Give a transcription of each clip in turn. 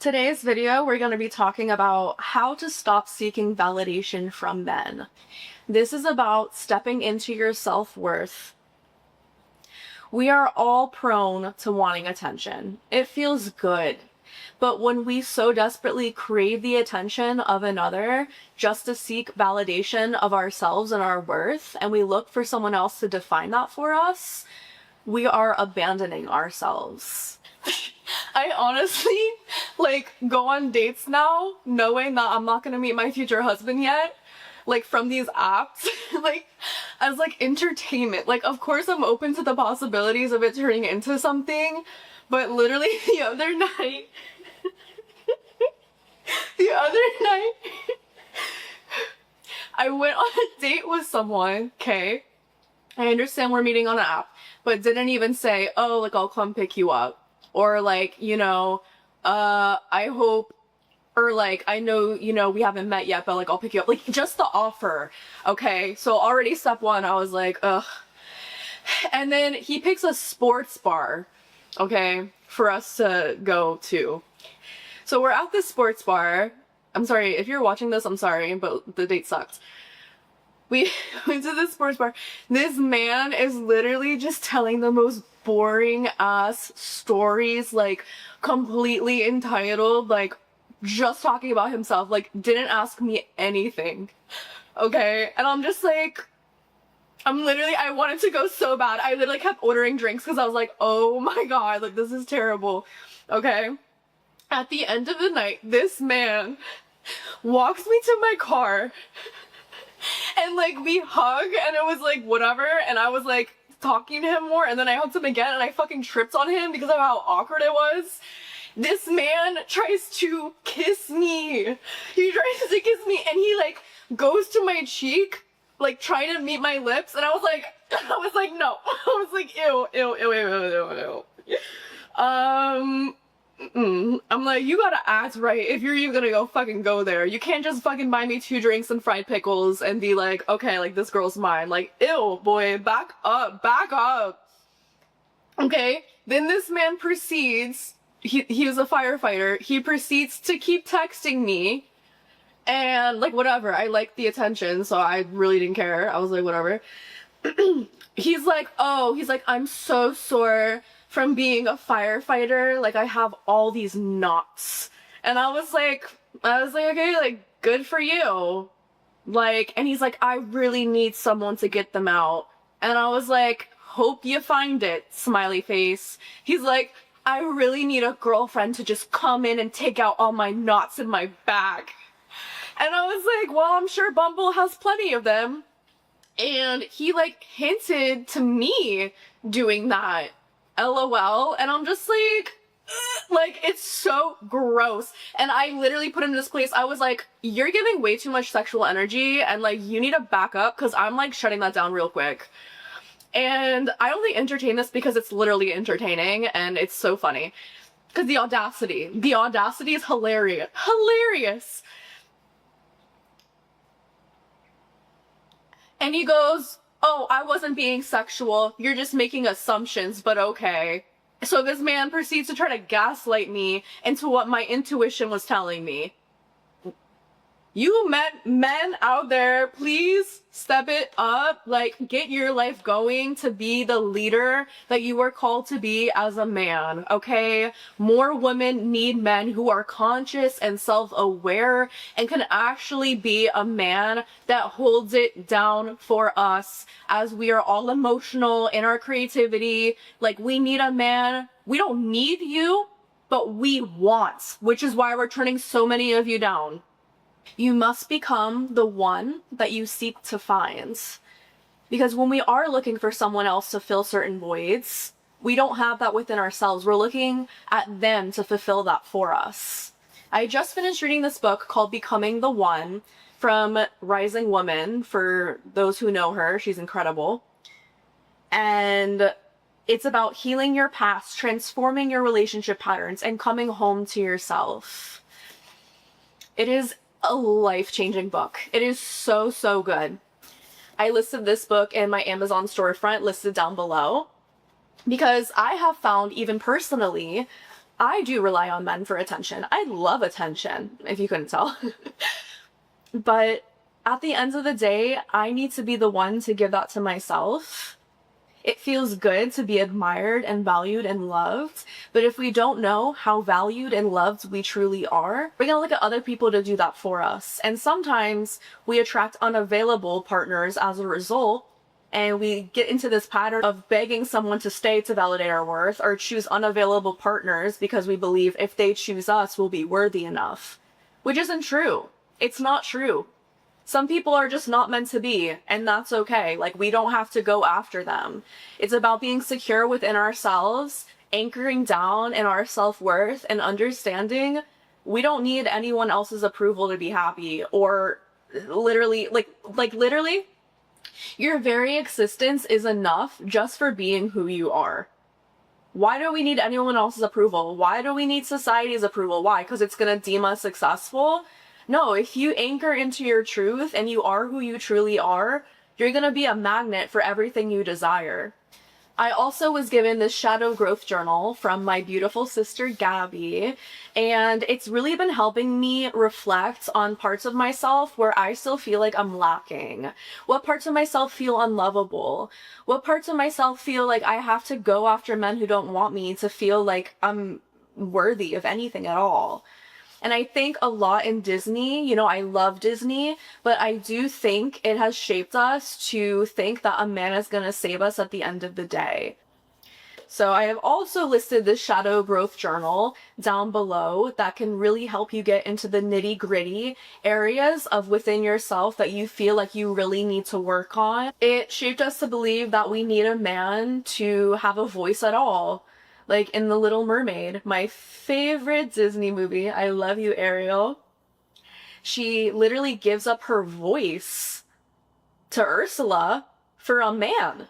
Today's video, we're going to be talking about how to stop seeking validation from men. This is about stepping into your self-worth. We are all prone to wanting attention. It feels good. But when we so desperately crave the attention of another just to seek validation of ourselves and our worth, and we look for someone else to define that for us, we are abandoning ourselves. I honestly, go on dates now, knowing that I'm not gonna meet my future husband yet, from these apps, as, entertainment. Of course I'm open to the possibilities of it turning into something, but literally the other night, I went on a date with someone, okay? I understand we're meeting on an app, but didn't even say, oh, I'll come pick you up. Or I hope, or I know, we haven't met yet, but I'll pick you up. Just the offer, okay? So already step one, I was like, ugh. And then he picks a sports bar, okay, for us to go to. So we're at this sports bar. I'm sorry, if you're watching this, I'm sorry, but the date sucked. We went to this sports bar. This man is literally just telling the most boring ass stories, completely entitled, just talking about himself, didn't ask me anything, okay? And I'm just I wanted to go so bad. I literally kept ordering drinks because I was like, oh my god, this is terrible, okay? At the end of the night, this man walks me to my car and we hug, and it was whatever, and I was talking to him more, and then I hugged him again and I fucking tripped on him because of how awkward it was. This man tries to kiss me. He tries to kiss me and he goes to my cheek, trying to meet my lips, and I was like, no. I was like, ew. I'm like, you gotta act right if you're even gonna go there. You can't just fucking buy me 2 drinks and fried pickles and be like, okay, this girl's mine. Ew, boy, back up. Okay, then this man proceeds, he was a firefighter, he proceeds to keep texting me, and whatever, I liked the attention, so I really didn't care. I was like, whatever. He's like, I'm so sore from being a firefighter, I have all these knots. And I was like, okay, good for you. And he's like, I really need someone to get them out. And I was like, hope you find it, smiley face. He's like, I really need a girlfriend to just come in and take out all my knots in my back. And I was like, well, I'm sure Bumble has plenty of them. And he hinted to me doing that. LOL. And I'm just it's so gross. And I literally put him in this place. I was like, you're giving way too much sexual energy, and you need to back up, because I'm shutting that down real quick. And I only entertain this because it's literally entertaining and it's so funny. Because the audacity is hilarious. And he goes, oh, I wasn't being sexual, you're just making assumptions, but okay. So this man proceeds to try to gaslight me into what my intuition was telling me. You men out there, please step it up. Get your life going to be the leader that you were called to be as a man, okay? More women need men who are conscious and self-aware and can actually be a man that holds it down for us, as we are all emotional in our creativity. We need a man. We don't need you, but we want, which is why we're turning so many of you down. You must become the one that you seek to find. Because when we are looking for someone else to fill certain voids, we don't have that within ourselves. We're looking at them to fulfill that for us. I just finished reading this book called Becoming the One from Rising Woman. For those who know her, she's incredible. And it's about healing your past, transforming your relationship patterns, and coming home to yourself. It is a life-changing book. It is so, so good. I listed this book in my Amazon storefront, listed down below, because I have found, even personally, I do rely on men for attention. I love attention, if you couldn't tell. But at the end of the day, I need to be the one to give that to myself. It feels good to be admired and valued and loved, but if we don't know how valued and loved we truly are, we're gonna look at other people to do that for us. And sometimes we attract unavailable partners as a result, and we get into this pattern of begging someone to stay to validate our worth, or choose unavailable partners because we believe if they choose us, we'll be worthy enough. Which isn't true. It's not true. Some people are just not meant to be, and that's okay. Like, we don't have to go after them. It's about being secure within ourselves, anchoring down in our self-worth, and understanding we don't need anyone else's approval to be happy, or literally, literally, your very existence is enough just for being who you are. Why do we need anyone else's approval? Why do we need society's approval? Why? Because it's gonna deem us successful? No, if you anchor into your truth and you are who you truly are, you're gonna be a magnet for everything you desire. I also was given this shadow growth journal from my beautiful sister Gabby, and it's really been helping me reflect on parts of myself where I still feel like I'm lacking. What parts of myself feel unlovable? What parts of myself feel like I have to go after men who don't want me to feel like I'm worthy of anything at all? And I think a lot in Disney, you know, I love Disney, but I do think it has shaped us to think that a man is going to save us at the end of the day. So I have also listed this shadow growth journal down below that can really help you get into the nitty-gritty areas of within yourself that you feel like you really need to work on. It shaped us to believe that we need a man to have a voice at all. Like in The Little Mermaid, my favorite Disney movie, I love you, Ariel. She literally gives up her voice to Ursula for a man.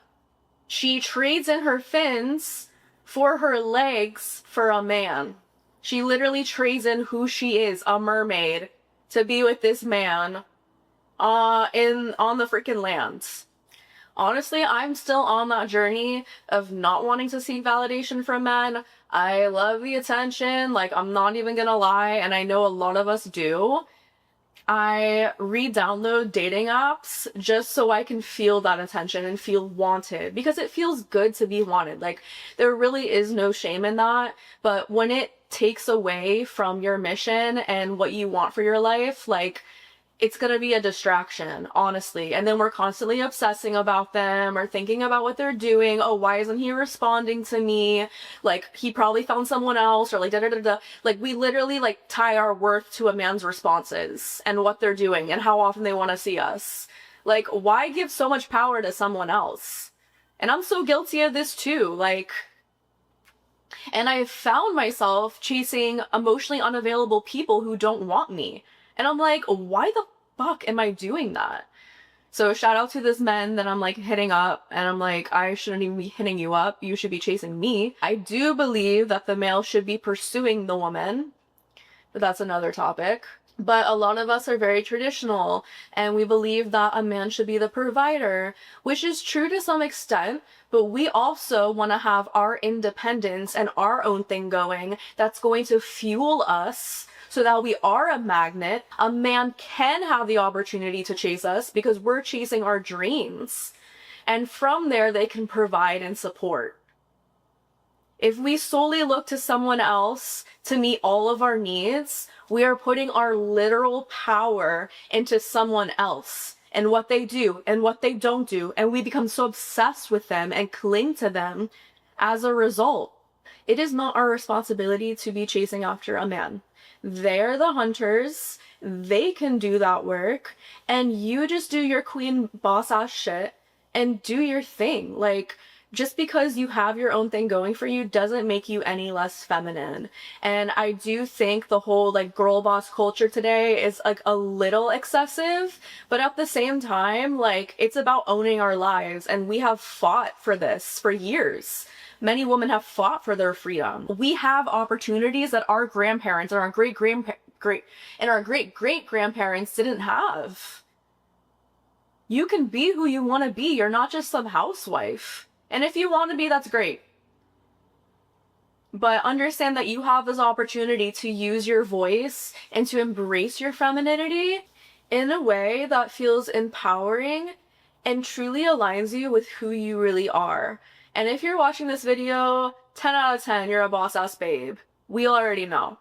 She trades in her fins for her legs for a man. She literally trades in who she is, a mermaid, to be with this man on the freaking lands. Honestly, I'm still on that journey of not wanting to seek validation from men. I love the attention, like, I'm not even gonna lie, and I know a lot of us do. I re-download dating apps just so I can feel that attention and feel wanted, because it feels good to be wanted. Like, there really is no shame in that, but when it takes away from your mission and what you want for your life, like, it's gonna be a distraction, honestly. And then we're constantly obsessing about them or thinking about what they're doing. Oh, why isn't he responding to me? Like, he probably found someone else, or like da da da da. Like, we literally like tie our worth to a man's responses and what they're doing and how often they want to see us. Like, why give so much power to someone else? And I'm so guilty of this too. Like, and I have found myself chasing emotionally unavailable people who don't want me. And I'm like, why the fuck am I doing that? So shout out to this men that I'm like hitting up, and I'm like, I shouldn't even be hitting you up. You should be chasing me. I do believe that the male should be pursuing the woman, but that's another topic. But a lot of us are very traditional, and we believe that a man should be the provider, which is true to some extent, but we also want to have our independence and our own thing going that's going to fuel us so that we are a magnet. A man can have the opportunity to chase us because we're chasing our dreams. And from there, they can provide and support. If we solely look to someone else to meet all of our needs, we are putting our literal power into someone else and what they do and what they don't do. And we become so obsessed with them and cling to them as a result. It is not our responsibility to be chasing after a man. They're the hunters. They can do that work. And you just do your queen boss ass shit and do your thing. Like, just because you have your own thing going for you doesn't make you any less feminine. And I do think the whole like girl boss culture today is like a little excessive, but at the same time, like, it's about owning our lives, and we have fought for this for years. Many women have fought for their freedom. We have opportunities that our grandparents and our great grandparents didn't have. You can be who you want to be. You're not just some housewife. And if you want to be, that's great. But understand that you have this opportunity to use your voice and to embrace your femininity in a way that feels empowering and truly aligns you with who you really are. And if you're watching this video, 10 out of 10, you're a boss ass babe. We already know.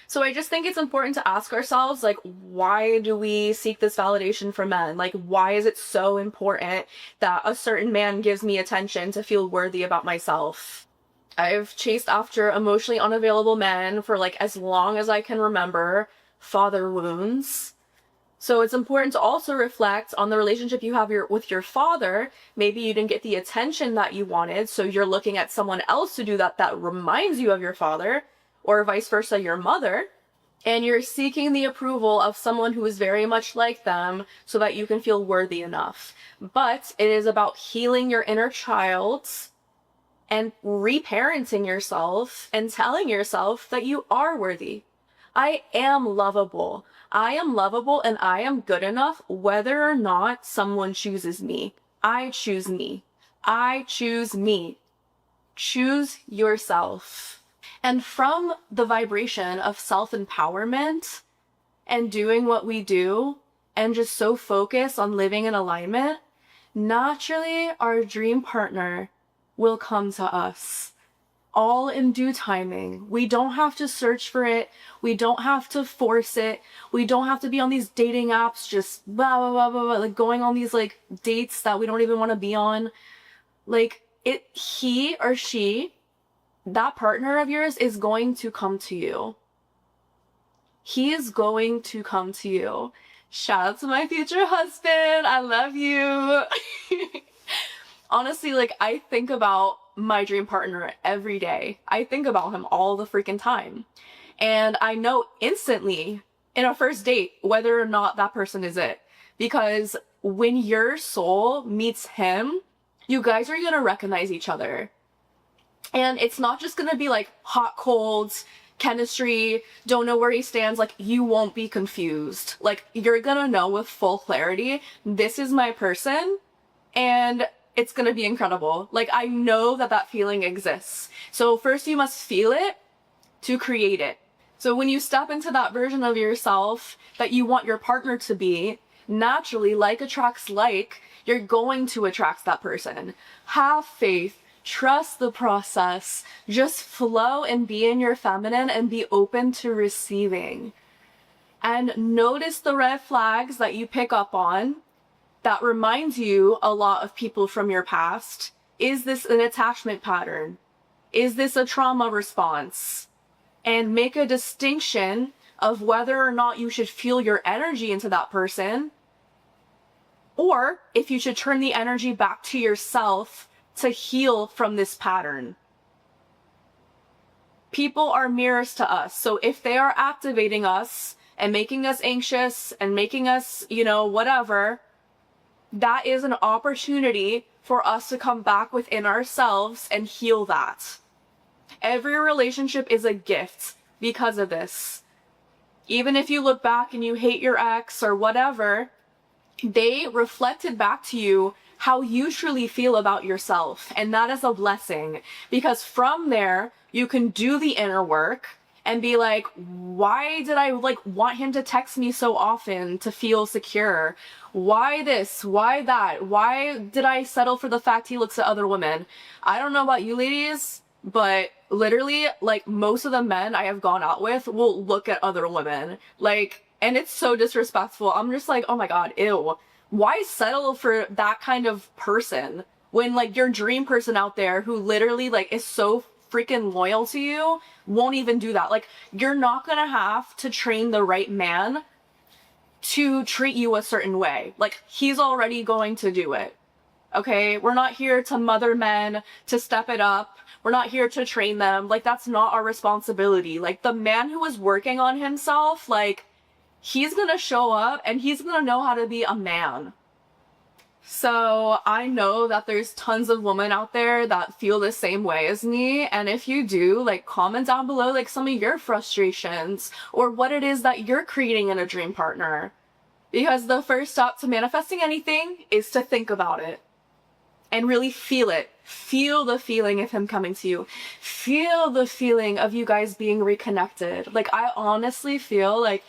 So I just think it's important to ask ourselves, like, why do we seek this validation from men? Like, why is it so important that a certain man gives me attention to feel worthy about myself? I've chased after emotionally unavailable men for like as long as I can remember, father wounds. So it's important to also reflect on the relationship you have with your father. Maybe you didn't get the attention that you wanted, so you're looking at someone else to do that reminds you of your father, or vice versa, your mother. And you're seeking the approval of someone who is very much like them so that you can feel worthy enough. But it is about healing your inner child and reparenting yourself and telling yourself that you are worthy. I am lovable. I am lovable and I am good enough whether or not someone chooses me. I choose me. I choose me. Choose yourself. And from the vibration of self-empowerment and doing what we do and just so focused on living in alignment, naturally our dream partner will come to us. All in due timing. We don't have to search for it. We don't have to force it. We don't have to be on these dating apps just blah, blah, blah, blah, blah, like going on these like dates that we don't even want to be on. Like he or she, that partner of yours is going to come to you. He is going to come to you. Shout out to my future husband. I love you. Honestly, like I think about my dream partner every day. I think about him all the freaking time. And I know instantly in a first date whether or not that person is it. Because when your soul meets him, you guys are gonna recognize each other. And it's not just gonna be like hot, cold, chemistry, don't know where he stands. Like, you won't be confused. Like, you're gonna know with full clarity, this is my person. And it's gonna be incredible. Like, I know that feeling exists. So first you must feel it to create it. So when you step into that version of yourself that you want your partner to be, naturally, like attracts like, you're going to attract that person. Have faith, trust the process, just flow and be in your feminine and be open to receiving. And notice the red flags that you pick up on that reminds you a lot of people from your past. Is this an attachment pattern? Is this a trauma response? And make a distinction of whether or not you should feel your energy into that person, or if you should turn the energy back to yourself to heal from this pattern. People are mirrors to us. So if they are activating us and making us anxious and making us, whatever, that is an opportunity for us to come back within ourselves and heal that. Every relationship is a gift because of this. Even if you look back and you hate your ex or whatever, they reflected back to you how you truly feel about yourself. And that is a blessing, because from there, you can do the inner work and be like, why did I want him to text me so often to feel secure? Why this? Why that? Why did I settle for the fact he looks at other women? I don't know about you ladies, but literally, most of the men I have gone out with will look at other women. And it's so disrespectful. I'm just like, oh my God, ew. Why settle for that kind of person when your dream person out there who literally is so freaking loyal to you won't even do that? You're not gonna have to train the right man to treat you a certain way. He's already going to do it. Okay? We're not here to mother men, to step it up. We're not here to train them. That's not our responsibility. The man who is working on himself, he's gonna show up and he's gonna know how to be a man. So I know that there's tons of women out there that feel the same way as me. And if you do, comment down below, some of your frustrations or what it is that you're creating in a dream partner. Because the first step to manifesting anything is to think about it. and really feel it. Feel the feeling of him coming to you. Feel the feeling of you guys being reconnected. Like, I honestly feel like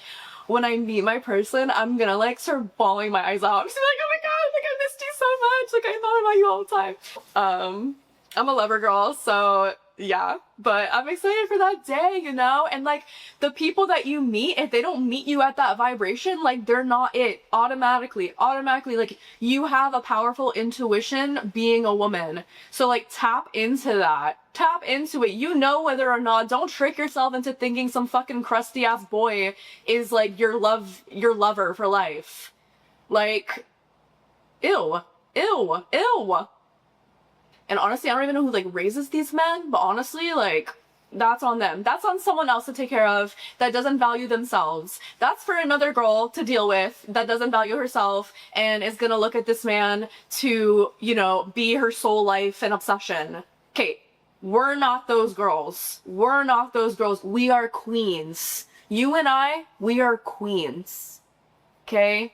when I meet my person, I'm gonna like start bawling my eyes out. I'm just like, oh my god, like I missed you so much. Like I thought about you all the time. I'm a lover girl, so yeah, but I'm excited for that day, you know? And like the people that you meet, if they don't meet you at that vibration, like they're not it automatically, like you have a powerful intuition being a woman. So like tap into that. Tap into it. You know whether or not, don't trick yourself into thinking some fucking crusty ass boy is like your lover for life. Like, ew, ew, ew. And honestly, I don't even know who like raises these men, but honestly, like, that's on them. That's on someone else to take care of that doesn't value themselves. That's for another girl to deal with that doesn't value herself and is gonna look at this man to, you know, be her soul life and obsession. Okay, we're not those girls. We're not those girls. We are queens. You and I, we are queens. Okay?